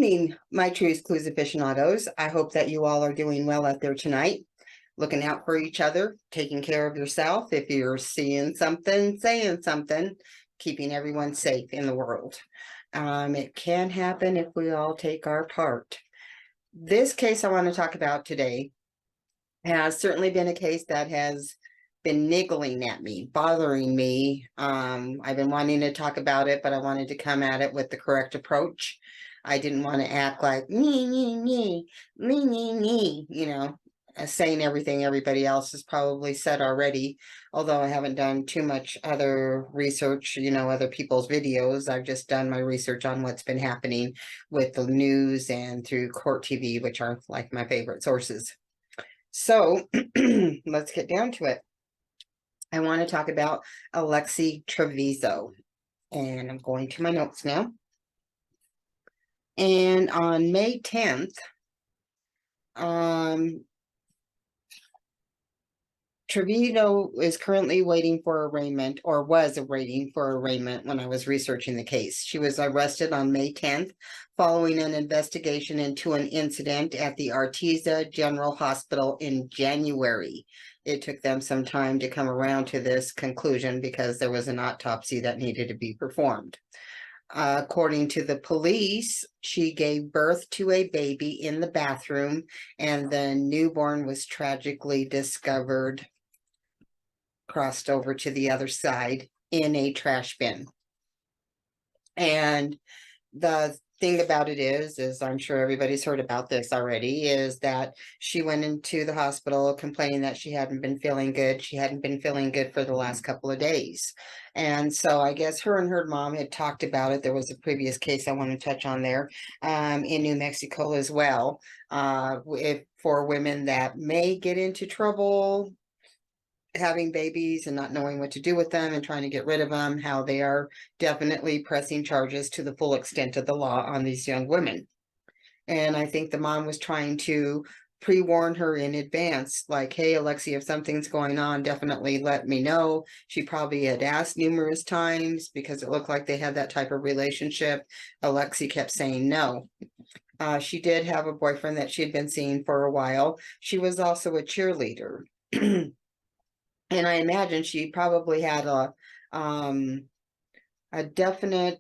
evening, my Truth Clues aficionados. I hope that you all are doing well out there tonight, looking out for each other, taking care of yourself. If you're seeing something, saying something, keeping everyone safe in the world. It can happen if we all take our part. This case I want to talk about today has certainly been a case that has been niggling at me, bothering me. I've been wanting to talk about it, but I wanted to come at it with the correct approach. I didn't want to act like me, saying everything everybody else has probably said already. Although I haven't done too much other research, other people's videos. I've just done my research on what's been happening with the news and through court TV, which are like my favorite sources. So let's get down to it. I want to talk about Alexi Trevizo, and I'm going to my notes now. And on May 10th, Trevizo is currently waiting for arraignment, or was waiting for arraignment when I was researching the case. She was arrested on May 10th following an investigation into an incident at the Artesia General Hospital in January. It took them some time to come around to this conclusion because there was an autopsy that needed to be performed. According to the police, she gave birth to a baby in the bathroom, and the newborn was tragically discovered crossed over to the other side in a trash bin. And the thing about it is I'm sure everybody's heard about this already, is that she went into the hospital complaining that she hadn't been feeling good. She hadn't been feeling good for the last couple of days. And so I guess her and her mom had talked about it. There was a previous case I want to touch on there in New Mexico as well, for women that may get into trouble having babies and not knowing what to do with them and trying to get rid of them, how they are definitely pressing charges to the full extent of the law on these young women. And I think the mom was trying to pre-warn her in advance, like, hey, Alexi, if something's going on, definitely let me know. She probably had asked numerous times because it looked like they had that type of relationship. Alexi kept saying no. She did have a boyfriend that she had been seeing for a while. She was also a cheerleader. And I imagine she probably had a definite,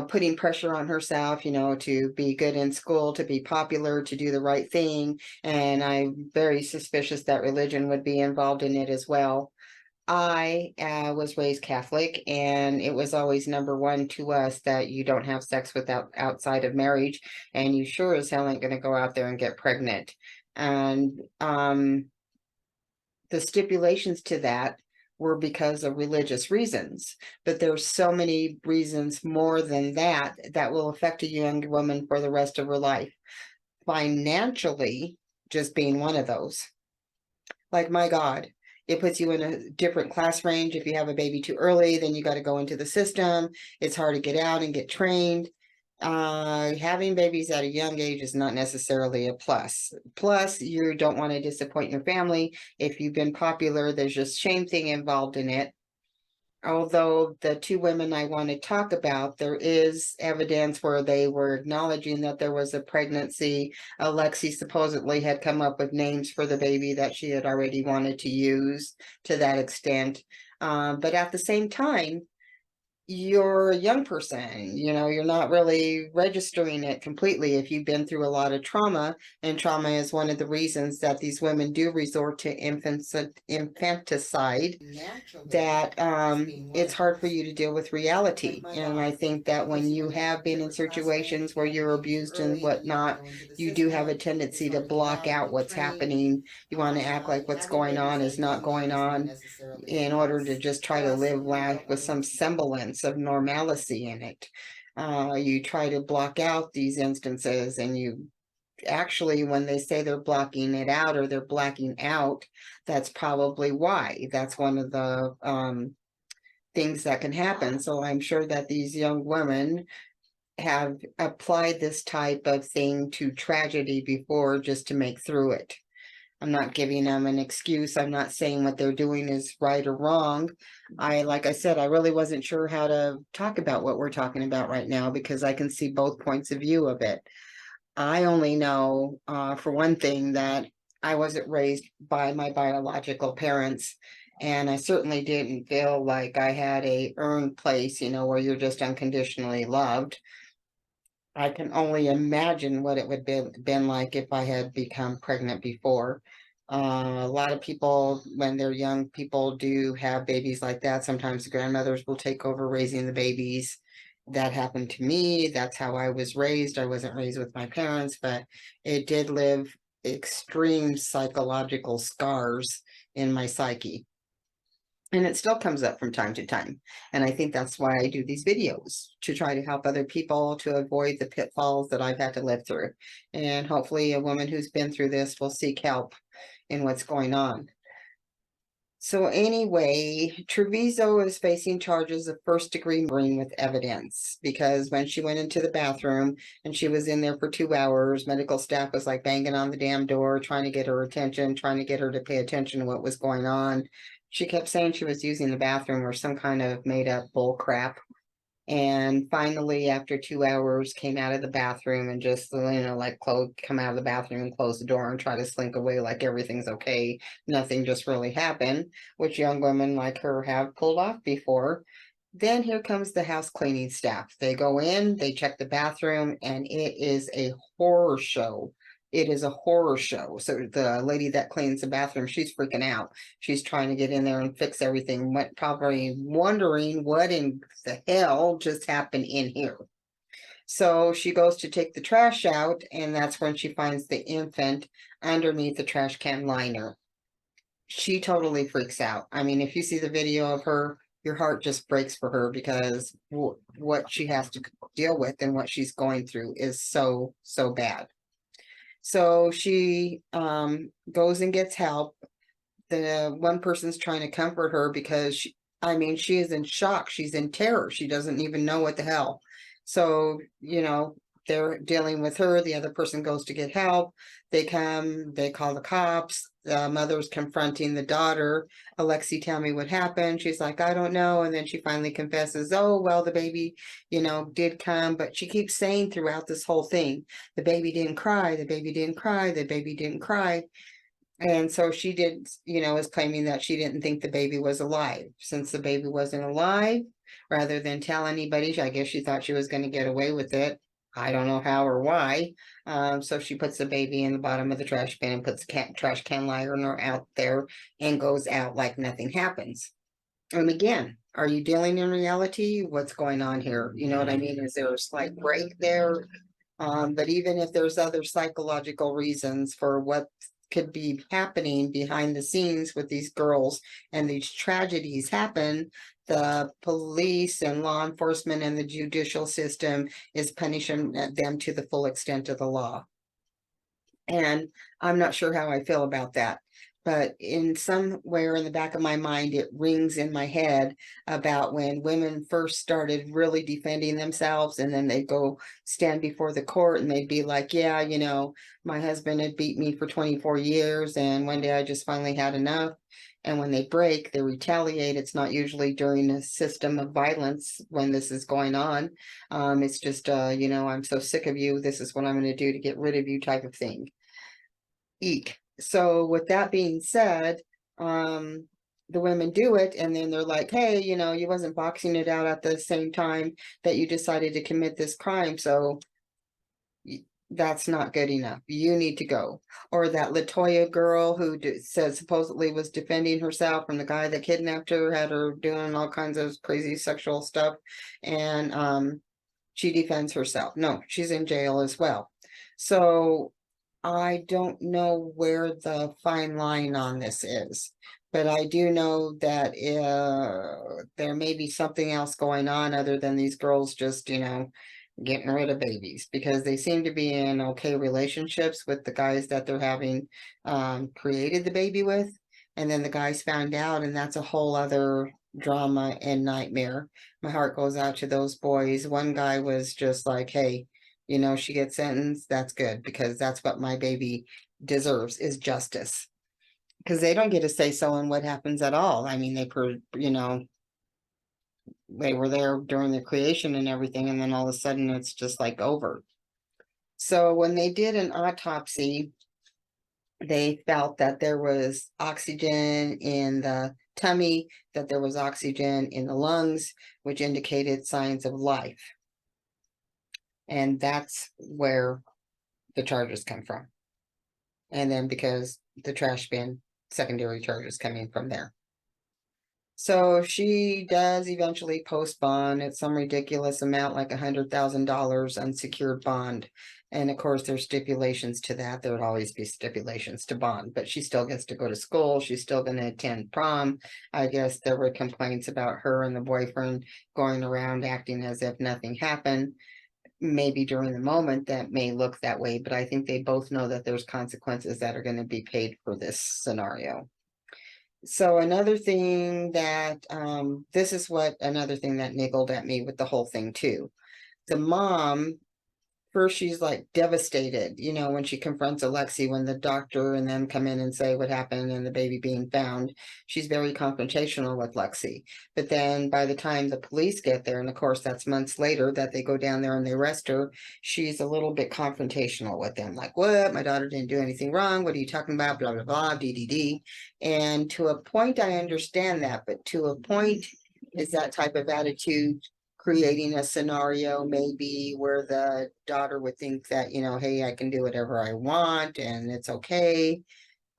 putting pressure on herself, to be good in school, to be popular, to do the right thing. And I'm very suspicious that religion would be involved in it as well. I was raised Catholic, and it was always number one to us that you don't have sex outside of marriage, and you sure as hell ain't going to go out there and get pregnant. And the stipulations to that were because of religious reasons, but there's so many reasons more than that that will affect a young woman for the rest of her life. Financially, just being one of those. Like, my God, it puts you in a different class range. If you have a baby too early, then you got to go into the system. It's hard to get out and get trained. Having babies at a young age is not necessarily a plus. Plus, you don't want to disappoint your family. If you've been popular, there's just shame thing involved in it. Although the two women I want to talk about, there is evidence where they were acknowledging that there was a pregnancy. Alexi supposedly had come up with names for the baby that she had already wanted to use to that extent. But at the same time, you're a young person, you're not really registering it completely if you've been through a lot of trauma, and trauma is one of the reasons that these women do resort to infanticide, that it's hard for you to deal with reality. And I think that when you have been in situations where you're abused and whatnot, you do have a tendency to block out what's happening. You want to act like what's going on is not going on in order to just try to live life with some semblance of normalcy in it. You try to block out these instances, and you actually, when they say they're blocking it out or they're blacking out, that's probably why. That's one of the things that can happen. So I'm sure that these young women have applied this type of thing to tragedy before just to make through it. I'm not giving them an excuse. I'm not saying what they're doing is right or wrong. Like I said, I really wasn't sure how to talk about what we're talking about right now because I can see both points of view of it. I only know, for one thing, that I wasn't raised by my biological parents, and I certainly didn't feel like I had a earned place, where you're just unconditionally loved. I can only imagine what it would be been like if I had become pregnant before. A lot of people, when they're young, people do have babies like that. Sometimes the grandmothers will take over raising the babies. That happened to me. That's how I was raised. I wasn't raised with my parents, but it did live extreme psychological scars in my psyche. And it still comes up from time to time. And I think that's why I do these videos, to try to help other people to avoid the pitfalls that I've had to live through. And hopefully a woman who's been through this will seek help in what's going on. So anyway, Treviso is facing charges of first-degree murdering with evidence because when she went into the bathroom and she was in there for 2 hours, medical staff was like banging on the damn door, trying to get her attention, trying to get her to pay attention to what was going on. She kept saying she was using the bathroom or some kind of made-up bull crap. And finally, after 2 hours, came out of the bathroom and just, like come out of the bathroom and close the door and try to slink away like everything's okay. Nothing just really happened, which young women like her have pulled off before. Then here comes the house cleaning staff. They go in, they check the bathroom, and it is a horror show. It is a horror show. So the lady that cleans the bathroom, she's freaking out. She's trying to get in there and fix everything, probably wondering what in the hell just happened in here. So she goes to take the trash out, and that's when she finds the infant underneath the trash can liner. She totally freaks out. I mean, if you see the video of her, your heart just breaks for her because what she has to deal with and what she's going through is so, so bad. So she goes and gets help. The one person's trying to comfort her because she is in shock. She's in terror. She doesn't even know what the hell. So, they're dealing with her. The other person goes to get help. They come, they call the cops. The mother's confronting the daughter. Alexi, tell me what happened. She's like, I don't know. And then she finally confesses, oh, well, the baby, did come. But she keeps saying throughout this whole thing, the baby didn't cry. The baby didn't cry. The baby didn't cry. And so she did, is claiming that she didn't think the baby was alive. Since the baby wasn't alive, rather than tell anybody, I guess she thought she was going to get away with it. I don't know how or why. So she puts the baby in the bottom of the trash bin and puts the trash can liner out there and goes out like nothing happens. And again, are you dealing in reality? What's going on here? You know what I mean? Is there a slight break there? But even if there's other psychological reasons for what could be happening behind the scenes with these girls and these tragedies happen, the police and law enforcement and the judicial system is punishing them to the full extent of the law. And I'm not sure how I feel about that. But in somewhere in the back of my mind, it rings in my head about when women first started really defending themselves, and then they go stand before the court and they'd be like, yeah, my husband had beat me for 24 years, and one day I just finally had enough. And when they break, they retaliate. It's not usually during a system of violence when this is going on. It's just, I'm so sick of you. This is what I'm going to do to get rid of you type of thing. Eek. So with that being said, the women do it, and then they're like, hey, you wasn't boxing it out at the same time that you decided to commit this crime, so that's not good enough. You need to go. Or that Latoya girl who says supposedly was defending herself from the guy that kidnapped her, had her doing all kinds of crazy sexual stuff, and she defends herself. No, she's in jail as well. So I don't know where the fine line on this is, but I do know that there may be something else going on other than these girls just, getting rid of babies, because they seem to be in okay relationships with the guys that they're having created the baby with. And then the guys found out, and that's a whole other drama and nightmare. My heart goes out to those boys. One guy was just like, hey, she gets sentenced, that's good, because that's what my baby deserves, is justice. because they don't get a say so in what happens at all. I mean, they were there during the creation and everything, and then all of a sudden it's just like over. So when they did an autopsy, they felt that there was oxygen in the tummy, that there was oxygen in the lungs, which indicated signs of life. And that's where the charges come from. And then because the trash bin, secondary charges coming from there. So she does eventually post bond at some ridiculous amount, like $100,000 unsecured bond. And of course, there's stipulations to that. There would always be stipulations to bond, but she still gets to go to school. She's still going to attend prom. I guess there were complaints about her and the boyfriend going around acting as if nothing happened. Maybe during the moment that may look that way, but I think they both know that there's consequences that are going to be paid for this scenario. So another thing that this is what another thing that niggled at me with the whole thing too. The mom, first she's like devastated, when she confronts Alexi, when the doctor and them come in and say what happened and the baby being found. She's very confrontational with Lexi. But then by the time the police get there, and of course that's months later that they go down there and they arrest her, she's a little bit confrontational with them. Like, what? My daughter didn't do anything wrong. What are you talking about? Blah, blah, blah, DDD. And to a point, I understand that. But to a point, is that type of attitude creating a scenario maybe where the daughter would think that, hey, I can do whatever I want and it's okay.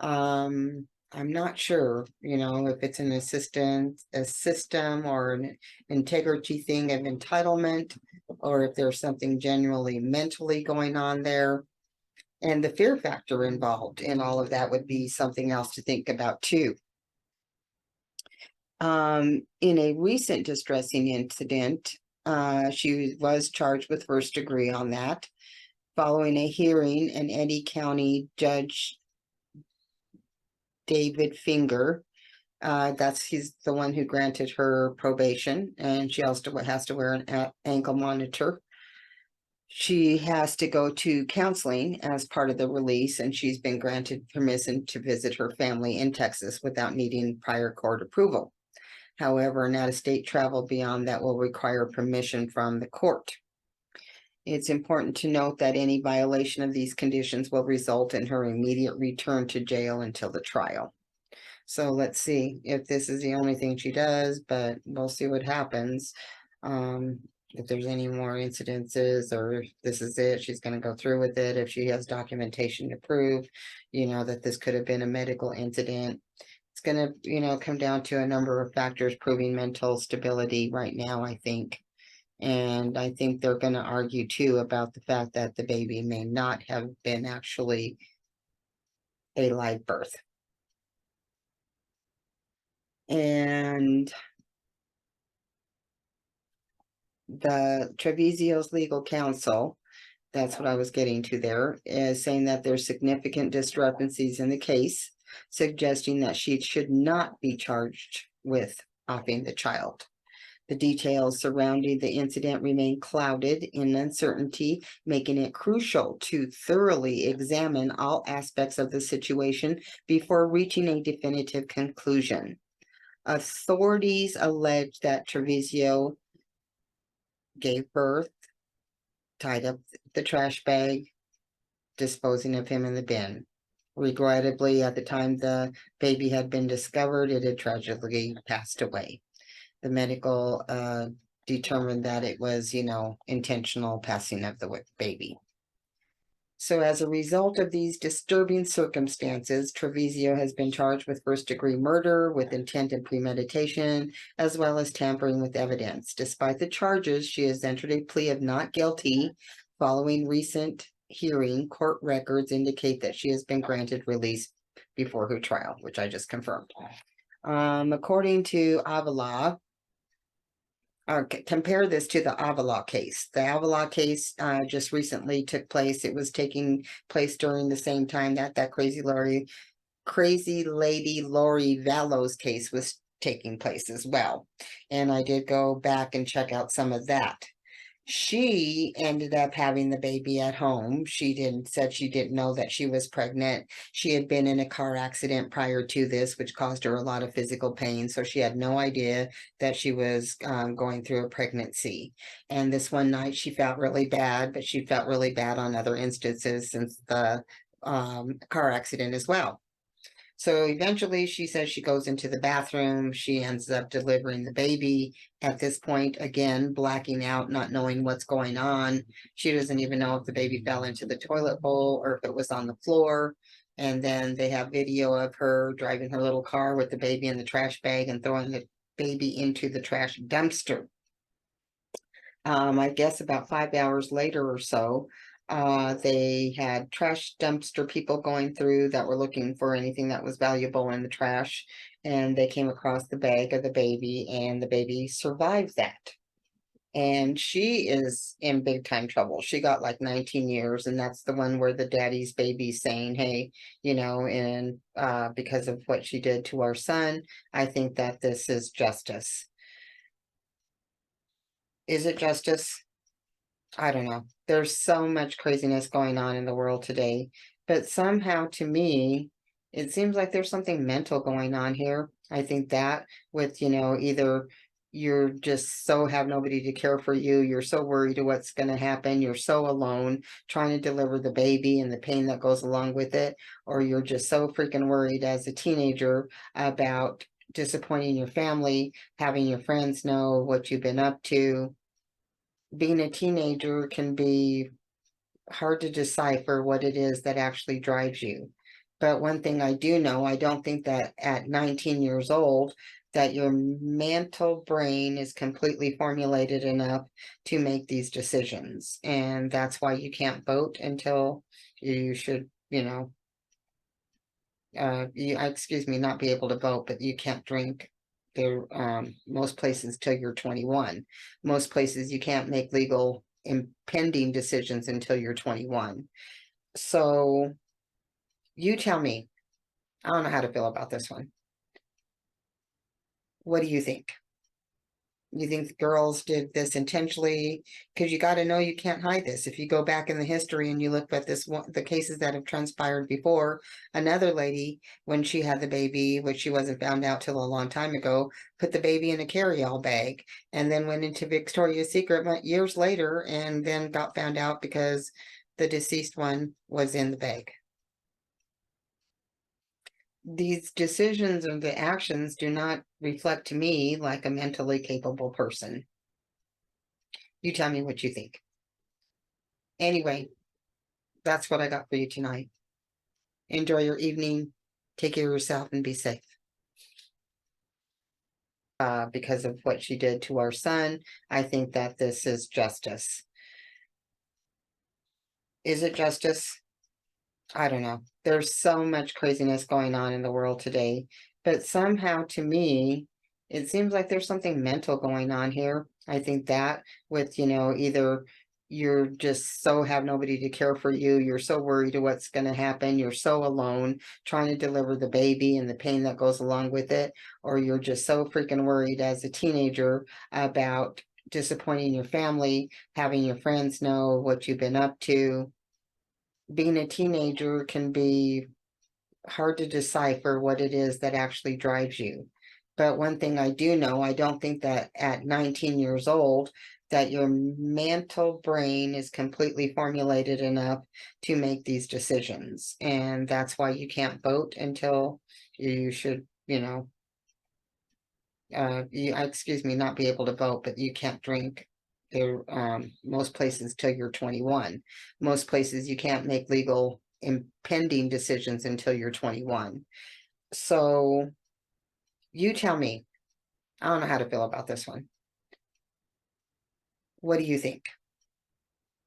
I'm not sure, if it's an a system or an integrity thing of entitlement, or if there's something genuinely mentally going on there. And the fear factor involved in all of that would be something else to think about too. In a recent distressing incident, she was charged with first degree on that. Following a hearing, an Eddy County Judge David Finger, he's the one who granted her probation, and she also has to wear an ankle monitor. She has to go to counseling as part of the release, and she's been granted permission to visit her family in Texas without needing prior court approval. However, an out-of-state travel beyond that will require permission from the court. It's important to note that any violation of these conditions will result in her immediate return to jail until the trial. So let's see if this is the only thing she does, but we'll see what happens. If there's any more incidences, or if this is it, she's going to go through with it. If she has documentation to prove, that this could have been a medical incident. It's going to, come down to a number of factors proving mental stability right now, I think. And I think they're going to argue too about the fact that the baby may not have been actually a live birth. And the Trevisio's legal counsel, that's what I was getting to there, is saying that there's significant discrepancies in the case, suggesting that she should not be charged with offing the child. The details surrounding the incident remain clouded in uncertainty, making it crucial to thoroughly examine all aspects of the situation before reaching a definitive conclusion. Authorities allege that Trevisio gave birth, tied up the trash bag, disposing of him in the bin. Regrettably, at the time the baby had been discovered, it had tragically passed away. The medical determined that it was, intentional passing of the baby. So as a result of these disturbing circumstances, Trevisio has been charged with first-degree murder with intent and premeditation, as well as tampering with evidence. Despite the charges, she has entered a plea of not guilty. Following recent hearing, court records indicate that she has been granted release before her trial, which I just confirmed. According to Avila, compare this to the Avila case. The Avila case just recently took place. It was taking place during the same time that crazy lady Lori Vallows case was taking place as well. And I did go back and check out some of that. She ended up having the baby at home. Said she didn't know that she was pregnant. She had been in a car accident prior to this, which caused her a lot of physical pain. So she had no idea that she was going through a pregnancy. And this one night she felt really bad, but she felt really bad on other instances since the car accident as well. So eventually she says she goes into the bathroom. She ends up delivering the baby. At this point, again, blacking out, not knowing what's going on. She doesn't even know if the baby fell into the toilet bowl or if it was on the floor. And then they have video of her driving her little car with the baby in the trash bag and throwing the baby into the trash dumpster. I guess about 5 hours later or so, they had trash dumpster people going through that were looking for anything that was valuable in the trash, and they came across the bag of the baby, and the baby survived that. And she is in big time trouble. She got like 19 years, and that's the one where the daddy's baby saying, hey, and because of what she did to our son, I think that this is justice. Is it justice? I don't know. There's so much craziness going on in the world today, but somehow to me, it seems like there's something mental going on here. I think that with, either you're just so have nobody to care for you, you're so worried of what's going to happen, you're so alone trying to deliver the baby and the pain that goes along with it, or you're just so freaking worried as a teenager about disappointing your family, having your friends know what you've been up to. Being a teenager can be hard to decipher what it is that actually drives you. But one thing I do know, I don't think that at 19 years old, that your mental brain is completely formulated enough to make these decisions. And that's why you can't vote until you should, excuse me, not be able to vote, but you can't drink there, most places till you're 21. Most places you can't make legal impending decisions until you're 21. So you tell me. I don't know how to feel about this one. What do you think? You think the girls did this intentionally? Because you got to know you can't hide this. If you go back in the history and you look at this one, the cases that have transpired before, another lady, when she had the baby, which she wasn't found out till a long time ago, put the baby in a carry-all bag and then went into Victoria's Secret years later and then got found out because the deceased one was in the bag. These decisions and the actions do not reflect to me like a mentally capable person. You tell me what you think. Anyway, that's what I got for you tonight. Enjoy your evening. Take care of yourself and be safe. Because of what she did to our son, I think that this is justice. Is it justice? I don't know. There's so much craziness going on in the world today, but somehow to me, it seems like there's something mental going on here. I think that with, either you're just so have nobody to care for you, you're so worried of what's going to happen, you're so alone trying to deliver the baby and the pain that goes along with it, or you're just so freaking worried as a teenager about disappointing your family, having your friends know what you've been up to. Being a teenager can be hard to decipher what it is that actually drives you. But one thing I do know, I don't think that at 19 years old, that your mental brain is completely formulated enough to make these decisions. And that's why you can't vote until you should, excuse me, not be able to vote, but you can't drink there, most places till you're 21. Most places you can't make legal impending decisions until you're 21. So you tell me. I don't know how to feel about this one. What do you think?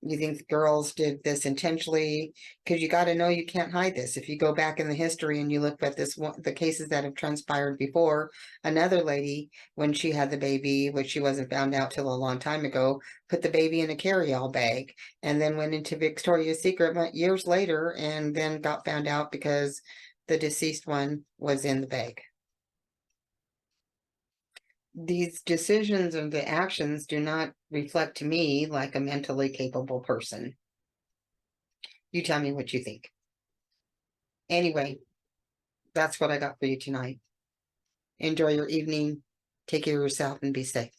You think the girls did this intentionally? Because you got to know you can't hide this. If you go back in the history and you look at this one, the cases that have transpired before, another lady, when she had the baby, which she wasn't found out till a long time ago, put the baby in a carry-all bag and then went into Victoria's Secret years later and then got found out because the deceased one was in the bag. these decisions and the actions do not reflect to me like a mentally capable person. You tell me what you think. Anyway, that's what I got for you tonight. Enjoy your evening. Take care of yourself and be safe.